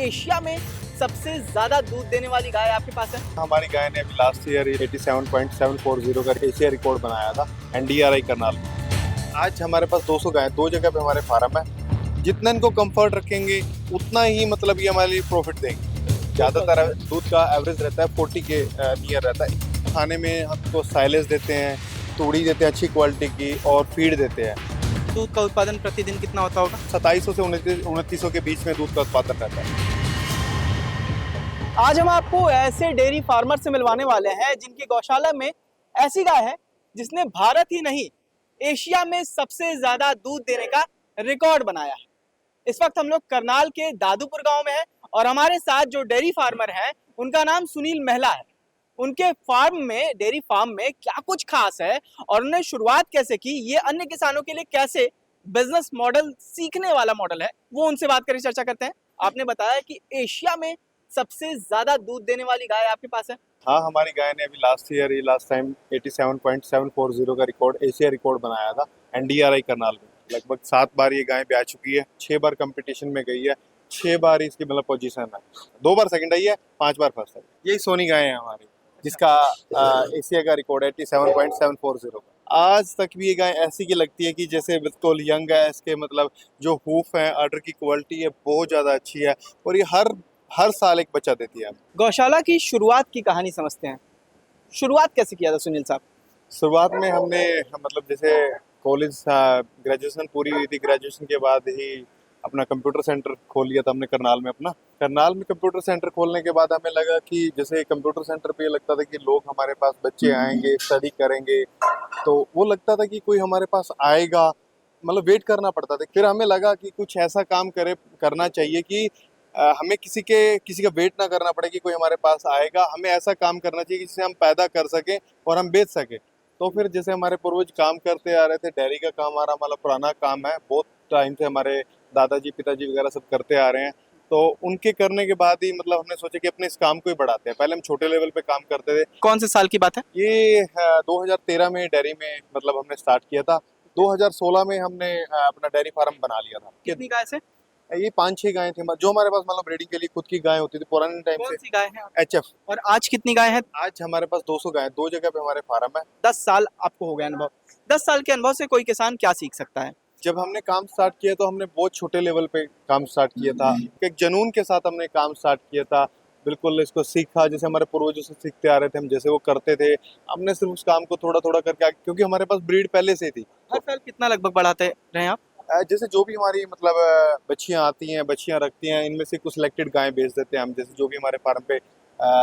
Asia में सबसे ज्यादा दूध देने वाली गाय आपके पास है? हमारी गाय ने अभी लास्ट ईयर 87.740 का एशिया रिकॉर्ड बनाया था एनडीआरआई करनाल में। आज हमारे पास 200 गाय, दो जगह पे हमारे फार्म है। जितना इनको कंफर्ट रखेंगे उतना ही मतलब ये हमारे लिए प्रॉफिट देंगे। ज़्यादातर दूध का एवरेज रहता है 40 के नियर रहता है। खाने में हमको साइलेज देते हैं, तूड़ी देते हैं अच्छी क्वालिटी की और फीड देते हैं। दूध का उत्पादन प्रतिदिन कितना होता होगा? 2700 से 2900 के बीच में दूध का उत्पादन रहता है। आज हम आपको ऐसे डेयरी फार्मर से मिलवाने वाले हैं जिनकी गौशाला में ऐसी गाय है जिसने भारत ही नहीं एशिया में सबसे ज्यादा दूध देने का रिकॉर्ड बनाया है। इस वक्त हम लोग करनाल के दादूपुर गांव में हैं और हमारे साथ जो डेयरी फार्मर हैं उनका नाम सुनील महला है। उनके फार्म में, डेयरी फार्म में क्या कुछ खास है और उन्होंने शुरुआत कैसे की, ये अन्य किसानों के लिए कैसे बिजनेस मॉडल सीखने वाला मॉडल है, वो उनसे बात करके चर्चा करते हैं। आपने बताया कि एशिया में सबसे ज्यादा दूध देने वाली गाय आपके पास है? हाँ, हमारी गाय ने अभी लास्ट टाइम 87.740 का रिकॉर्ड एशिया रिकॉर्ड बनाया था एनडीआरआई करनाल में। लगभग 7 बार ये गाय ब्याह चुकी है, 6 बार कंपटीशन में गई है, 6 बार इसकी मतलब पोजीशन है, 2 बार सेकंड आई है, 5 बार फर्स्ट है। यही सोनी गाय है हमारी जिसका एशिया का रिकॉर्ड है 87.740 का। आज तक भी ये गाय ऐसी की लगती है कि जैसे बिल्कुल यंग है। इसके मतलब जो हूफ है, आर्डर की क्वालिटी है बहुत ज़्यादा अच्छी है और ये हर साल एक बच्चा देती है। गौशाला की शुरुआत की कहानी समझते हैं। शुरुआत कैसे किया था सुनील साहब? शुरुआत में हमने मतलब जैसे कॉलेज ग्रेजुएशन पूरी हुई थी, ग्रेजुएशन के बाद ही अपना कंप्यूटर सेंटर खोल लिया था हमने करनाल में। करनाल में कंप्यूटर सेंटर खोलने के बाद हमें लगा कि जैसे कंप्यूटर सेंटर पे लगता था कि लोग हमारे पास, बच्चे आएंगे, स्टडी करेंगे, तो वो लगता था कि कोई हमारे पास आएगा, मतलब वेट करना पड़ता था। फिर हमें लगा कि कुछ ऐसा काम करना चाहिए कि हमें किसी का वेट ना करना पड़े कि कोई हमारे पास आएगा। हमें ऐसा काम करना चाहिए जिससे हम पैदा कर सकें और हम बेच सकें। तो फिर जैसे हमारे पूर्वज काम करते आ रहे थे, डेयरी का काम हमारा मतलब पुराना काम है, बहुत टाइम से हमारे दादाजी पिताजी वगैरह सब करते आ रहे हैं। तो उनके करने के बाद ही मतलब हमने सोचा कि अपने इस काम को ही बढ़ाते हैं। पहले हम छोटे लेवल पे काम करते थे। कौन से साल की बात है? ये 2013 में डेयरी में मतलब हमने स्टार्ट किया था। 2016 में हमने अपना डेयरी फार्म बना लिया था। कितनी गाय से? ये 5-6 गायें थी जो हमारे पास मतलब ब्रीडिंग के लिए खुद की गाय होती थी पुराने टाइम कौन से। सी गाय है? एचएफ। और आज कितनी गाय है? आज हमारे पास 200 गाय, 2 जगह पे हमारे फार्म है। 10 साल आपको हो गया अनुभव। 10 साल के अनुभव से कोई किसान क्या सीख सकता है? जब हमने काम स्टार्ट किया तो हमने बहुत छोटे लेवल पे काम स्टार्ट किया था। एक जुनून के साथ हमने काम स्टार्ट किया था। बिल्कुल इसको सीखा जैसे हमारे पूर्वजों से सीखते आ रहे थे, हम जैसे वो करते थे। हमने सिर्फ उस काम को थोड़ा थोड़ा करके क्योंकि हमारे पास ब्रीड पहले से थी। हर साल कितना लगभग बढ़ाते रहे आप? जैसे जो भी हमारी मतलब बच्चियां आती हैं, बच्चियां रखती हैं, इनमें से कुछ सिलेक्टेड गायें बेच देते हैं हम। जैसे जो भी हमारे फार्म पे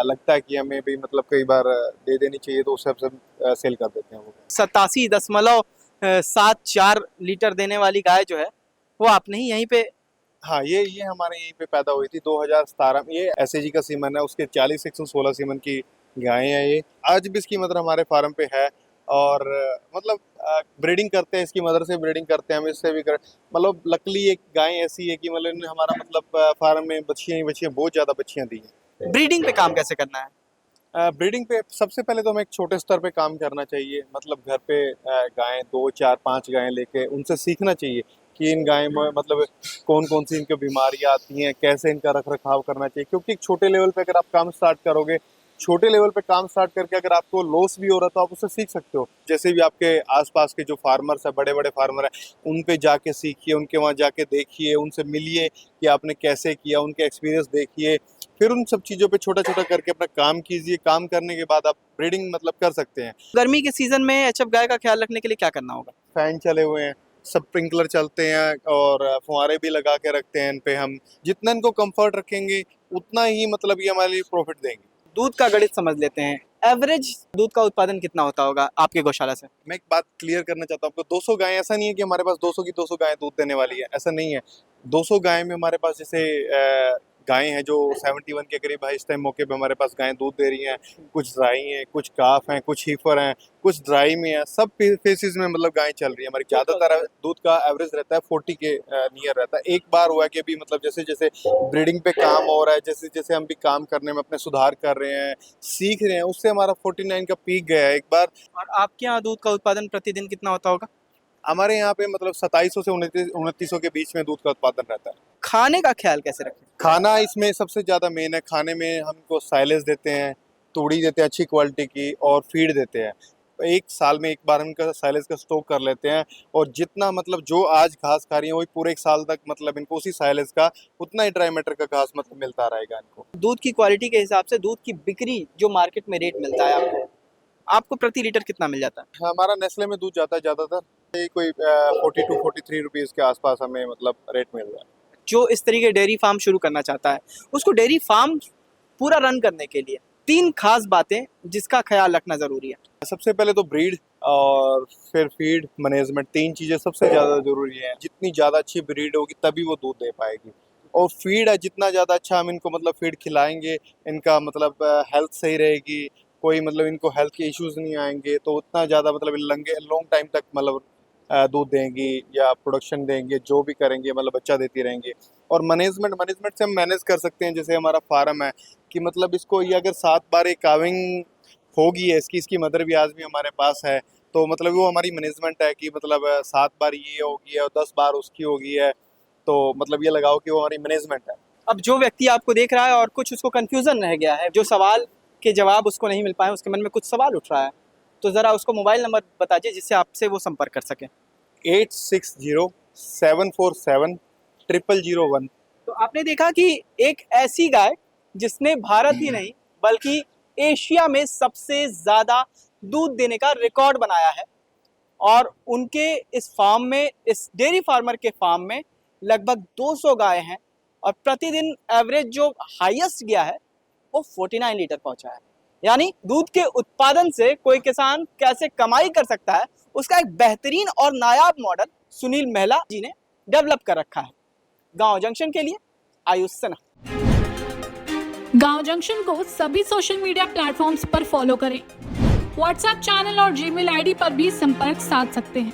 लगता है कि हमें भी मतलब कई बार दे देनी चाहिए तो उस हिसाब से सेल कर देते हैं वो। 87.74 लीटर देने वाली गाय जो है वो आपने ही यहीं पे? हाँ, ये हमारे यहीं पे पैदा हुई थी 2017 में। ये एसएजी का सीमन है, उसके 40-116 सीमन की गायें हैं ये। आज भी इसकी मदर हमारे फार्म पे है और मतलब ब्रीडिंग करते हैं, इसकी मदर से ब्रीडिंग करते हैं, हम इससे भी मतलब लकली एक गाय ऐसी है कि मतलब इन्होंने हमारा मतलब फार्म में बच्चियाँ बहुत ज़्यादा बच्चियाँ दी हैं। ब्रीडिंग पे काम कैसे करना है? ब्रीडिंग पे सबसे पहले तो हमें एक छोटे स्तर पे काम करना चाहिए। मतलब घर पे गायें 2, 4, 5 गायें लेके उनसे सीखना चाहिए कि इन गाय में मतलब कौन कौन सी इनकी बीमारियां आती हैं, कैसे इनका रख रखाव करना चाहिए। क्योंकि एक छोटे लेवल पे अगर आप काम स्टार्ट करोगे, छोटे लेवल पे काम स्टार्ट करके अगर आपको लॉस भी हो रहा है तो आप उससे सीख सकते हो। जैसे भी आपके आसपास के जो फार्मर्स है, बड़े बड़े फार्मर है, उन पे जाके सीखिए, उनके वहाँ जाके देखिए, उनसे मिलिए कि आपने कैसे किया, उनके एक्सपीरियंस देखिए। फिर उन सब चीज़ों पे छोटा छोटा करके अपना काम कीजिए। काम करने के बाद आप ब्रीडिंग मतलब कर सकते हैं। गर्मी के सीजन में एचएफ गाय का ख्याल रखने के लिए क्या करना होगा? फैन चले हुए हैं, स्प्रिंकलर चलते हैं और फुहारे भी लगा के रखते हैं इन पे हम। जितना इनको कंफर्ट रखेंगे उतना ही मतलब ये हमारे लिए प्रॉफिट देंगे। दूध का गणित समझ लेते हैं। एवरेज दूध का उत्पादन कितना होता होगा आपके गौशाला से? मैं एक बात क्लियर करना चाहता हूँ आपको। 200 गायें, ऐसा नहीं है कि हमारे पास 200 की 200 गायें दूध देने वाली है, ऐसा नहीं है। 200 गायें में हमारे पास जैसे गायें हैं जो 71 के करीब है इस टाइम मौके पे हमारे पास गायें दूध दे रही हैं। कुछ ड्राई हैं, कुछ काफ हैं, कुछ हीफर हैं, कुछ ड्राई में हैं। सब फेसिस में मतलब गायें चल रही है हमारी। ज़्यादातर दूध का एवरेज रहता है 40 के नियर रहता है। एक बार हुआ कि अभी मतलब जैसे जैसे ब्रीडिंग पे काम हो रहा है, जैसे जैसे हम भी काम करने में अपने सुधार कर रहे हैं, सीख रहे हैं, उससे हमारा 49 का पीक गया है एक बार। और आपके यहाँ दूध का उत्पादन प्रतिदिन कितना होता होगा? हमारे यहाँ पे मतलब 2700 से 2900 के बीच में दूध का उत्पादन रहता है। खाने का ख्याल कैसे रखें? खाना इसमें सबसे ज़्यादा मेन है। खाने में हमको साइलेज देते हैं, तूड़ी देते हैं अच्छी क्वालिटी की, और फीड देते हैं। एक साल में एक बार हम इनका साइलेज का स्टॉक कर लेते हैं, और जितना मतलब जो आज घास खा रही है वही पूरे एक साल तक मतलब इनको उसी साइलेज का उतना ही ड्राई मैटर का घास मतलब मिलता रहेगा इनको। दूध की क्वालिटी के हिसाब से दूध की बिक्री जो मार्केट में रेट मिलता है आपको, आपको प्रति लीटर कितना मिल जाता है? हमारा नेस्ले में दूध जाता है ज़्यादातर, ये कोई 42-43 रुपीज़ के आसपास हमें मतलब रेट मिल रहा है। जो इस तरीके डेयरी फार्म शुरू करना चाहता है, उसको डेयरी फार्म पूरा रन करने के लिए 3 खास बातें जिसका ख्याल रखना ज़रूरी है। सबसे पहले तो ब्रीड और फिर फीड मैनेजमेंट, 3 चीज़ें सबसे ज़्यादा ज़रूरी हैं। जितनी ज़्यादा अच्छी ब्रीड होगी तभी वो दूध दे पाएगी, और फीड है जितना ज़्यादा अच्छा हम इनको मतलब फीड खिलाएंगे, इनका मतलब हेल्थ सही रहेगी, कोई मतलब इनको हेल्थ के इश्यूज़ नहीं आएंगे, तो उतना ज़्यादा मतलब लॉन्ग टाइम तक मतलब दूध देंगी या प्रोडक्शन देंगे, जो भी करेंगे मतलब बच्चा देती रहेंगी। और मैनेजमेंट से हम मैनेज कर सकते हैं। जैसे हमारा फार्म है कि मतलब इसको ये अगर 7 बार एक काविंग होगी है इसकी मदर भी आज भी हमारे पास है, तो मतलब वो हमारी मैनेजमेंट है कि मतलब 7 बार ये होगी है और 10 बार उसकी होगी है, तो मतलब ये लगाओ कि वो हमारी मैनेजमेंट है। अब जो व्यक्ति आपको देख रहा है और कुछ उसको कन्फ्यूज़न रह गया है, जो सवाल के जवाब उसको नहीं मिल पाए, उसके मन में कुछ सवाल उठ रहा है, तो ज़रा उसको मोबाइल नंबर बताइए जिससे आपसे वो संपर्क कर सकें। 8607470001। तो आपने देखा कि एक ऐसी गाय जिसने भारत ही नहीं बल्कि एशिया में सबसे ज़्यादा दूध देने का रिकॉर्ड बनाया है, और उनके इस फार्म में, इस डेयरी फार्मर के फार्म में लगभग 200 गाय हैं, और प्रतिदिन एवरेज जो हाईएस्ट गया है वो 49 लीटर पहुंचा है। यानी दूध के उत्पादन से कोई किसान कैसे कमाई कर सकता है, उसका एक बेहतरीन और नायाब मॉडल सुनील मेहला जी ने डेवलप कर रखा है। गांव जंक्शन के लिए आयुष सिन्हा। गांव जंक्शन को सभी सोशल मीडिया प्लेटफॉर्म्स पर फॉलो करें। व्हाट्सएप चैनल और जीमेल आईडी पर भी संपर्क साध सकते हैं।